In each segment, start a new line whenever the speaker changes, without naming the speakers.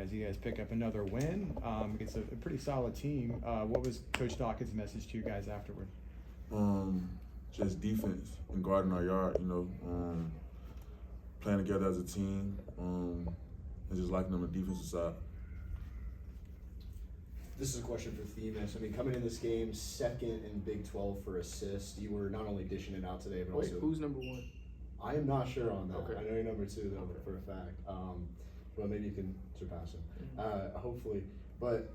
guys. You guys pick up another win against a pretty solid team. What was Coach Dawkins' message to you guys afterward?
Just defense and guarding our yard, playing together as a team, and just liking on the defensive side.
This is a question for Themus. I mean, coming in this game, second in Big 12 for assists. You were not only dishing it out today, but also.
Who's number one?
I am not sure on that.
Okay.
I know you're number two, though, for a fact. Well, maybe you can surpass him, hopefully. But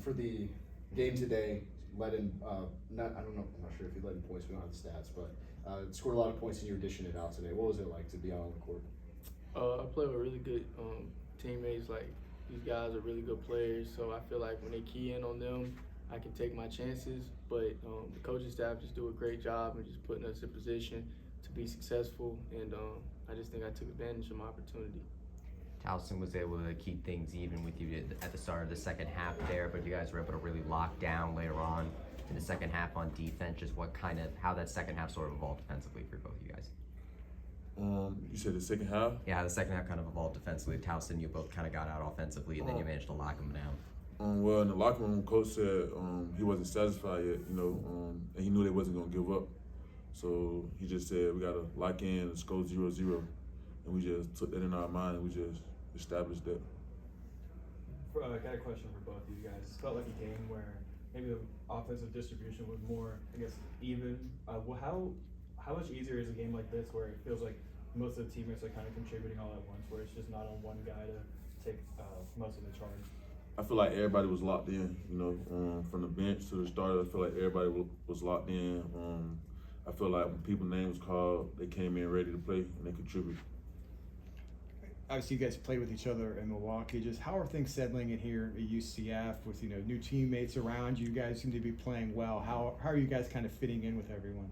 for the game today, led in, I'm not sure if you led in points, we don't have the stats, but scored a lot of points and you were dishing it out today. What was it like to be out on the court?
I play with really good teammates. Like, these guys are really good players, so I feel like when they key in on them, I can take my chances. But the coaching staff just do a great job and just putting us in position to be successful, and I just think I took advantage of my opportunity.
Towson was able to keep things even with you at the start of the second half there, but you guys were able to really lock down later on in the second half on defense. Just how that second half sort of evolved defensively for both of you guys.
You said the second half?
Yeah, the second half kind of evolved defensively. Towson, you both kind of got out offensively, and then you managed to lock them down.
Well, in the locker room, coach said he wasn't satisfied yet, and he knew they wasn't going to give up. So he just said we got to lock in and score 0-0. And we just took that in our mind and we just established that.
I got a question for both of you guys. It felt like a game where maybe the offensive distribution was more, even. How much easier is a game like this where it feels like most of the teammates are kind of contributing all at once, where it's just not on one guy to take most of the charge?
I feel like everybody was locked in, from the bench to the starter. I feel like everybody was locked in. I feel like when people's names called, they came in ready to play and they contributed.
Obviously, you guys play with each other in Milwaukee. Just how are things settling in here at UCF with new teammates around you? You guys seem to be playing well. How are you guys kind of fitting in with everyone?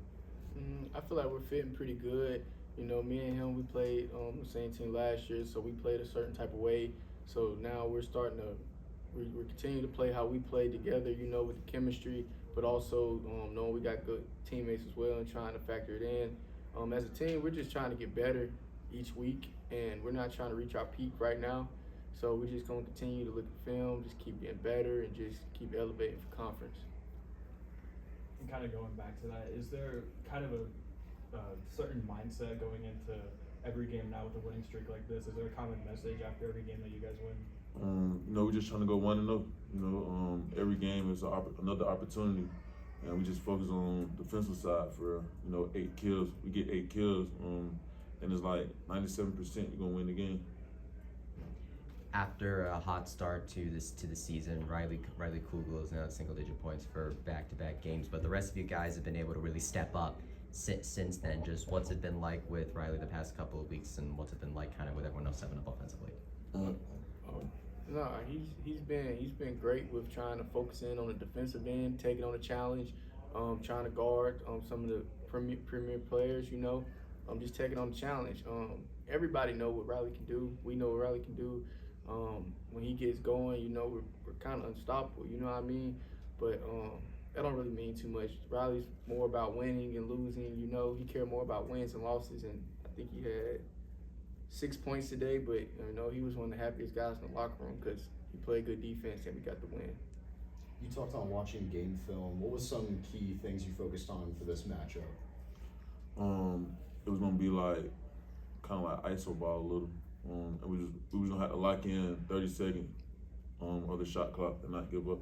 I feel like we're fitting pretty good. Me and him, we played the same team last year, so we played a certain type of way. So now we're starting to, we're continuing to play how we played together, with the chemistry, but also knowing we got good teammates as well and trying to factor it in. As a team, we're just trying to get better each week, and we're not trying to reach our peak right now. So we're just going to continue to look at film, just keep getting better, and just keep elevating for conference.
And kind of going back to that, is there kind of a certain mindset going into every game now with a winning streak like this? Is there a common message after every game that you guys win?
We're just trying to go 1-0. Every game is another opportunity, and we just focus on the defensive side for 8 kills. We get 8 kills, and it's like 97% you're gonna win the game.
After a hot start to the season, Riley Kugel is now single-digit points for back-to-back games, but the rest of you guys have been able to really step up since then. Just what's it been like with Riley the past couple of weeks, and what's it been like kind of with everyone else stepping up offensively?
No, he's been great with trying to focus in on the defensive end, taking on a challenge, trying to guard some of the premier players. Just taking on the challenge. Everybody know what Riley can do. We know what Riley can do. When he gets going, we're kind of unstoppable. You know what I mean? But that don't really mean too much. Riley's more about winning and losing. He cared more about wins and losses, and I think he had 6 points today. But he was one of the happiest guys in the locker room because he played good defense and we got the win.
You talked on watching game film. What was some key things you focused on for this matchup?
It was gonna be kind of like iso ball a little, and we was gonna have to lock in 30 seconds of the shot clock and not give up.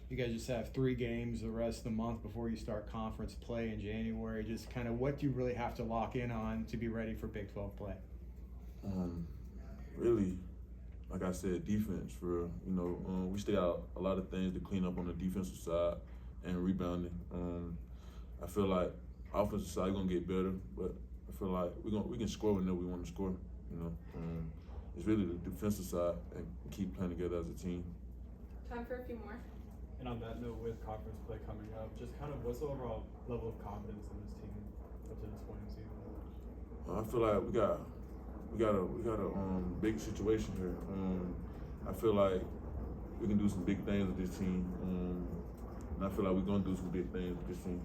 You guys just have 3 games the rest of the month before you start conference play in January. Just kind of what do you really have to lock in on to be ready for Big 12 play?
Really, like I said, defense. We still got a lot of things to clean up on the defensive side and rebounding. I feel like offensive side gonna get better, but I feel like we can score whenever we want to score. It's really the defensive side and keep playing together as a team.
Time for a few more.
And on that note, with conference play coming up, just kind of what's the overall level of confidence in this team up to this point in the season?
I feel like we got a big situation here. I feel like we can do some big things with this team, and I feel like we're gonna do some big things with this team.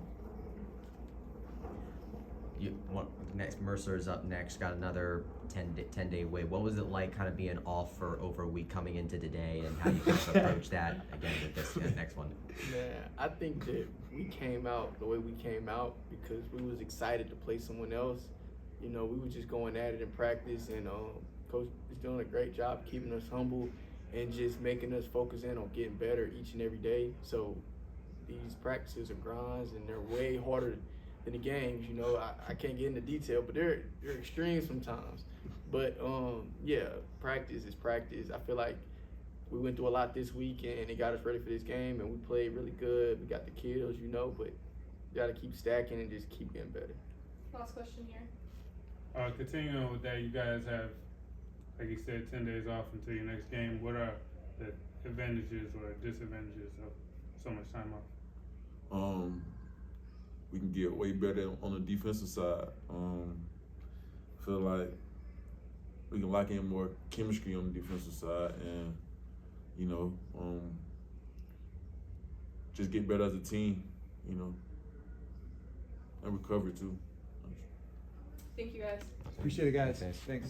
next Mercer's up next. Got another 10-day wait. What was it like, kind of being off for over a week coming into today, and how you guys approach that again with this next one?
Man, I think that we came out the way we came out because we was excited to play someone else. You know, we were just going at it in practice, and Coach is doing a great job keeping us humble and just making us focus in on getting better each and every day. So these practices are grinds, and they're way harder than the games. You know, I can't get into detail, but they're extreme sometimes. But yeah, practice is practice. I feel like we went through a lot this week, and it got us ready for this game, and we played really good. We got the kills, you know, but you got to keep stacking and just keep getting better.
Last question here.
Continuing with that, you guys have, like you said, 10 days off until your next game. What are the advantages or disadvantages of so much time off?
We can get way better on the defensive side. I feel like we can lock in more chemistry on the defensive side, and you know, just get better as a team, you know, and recover too.
Thank you guys.
Appreciate it, guys.
Thanks.
Thanks.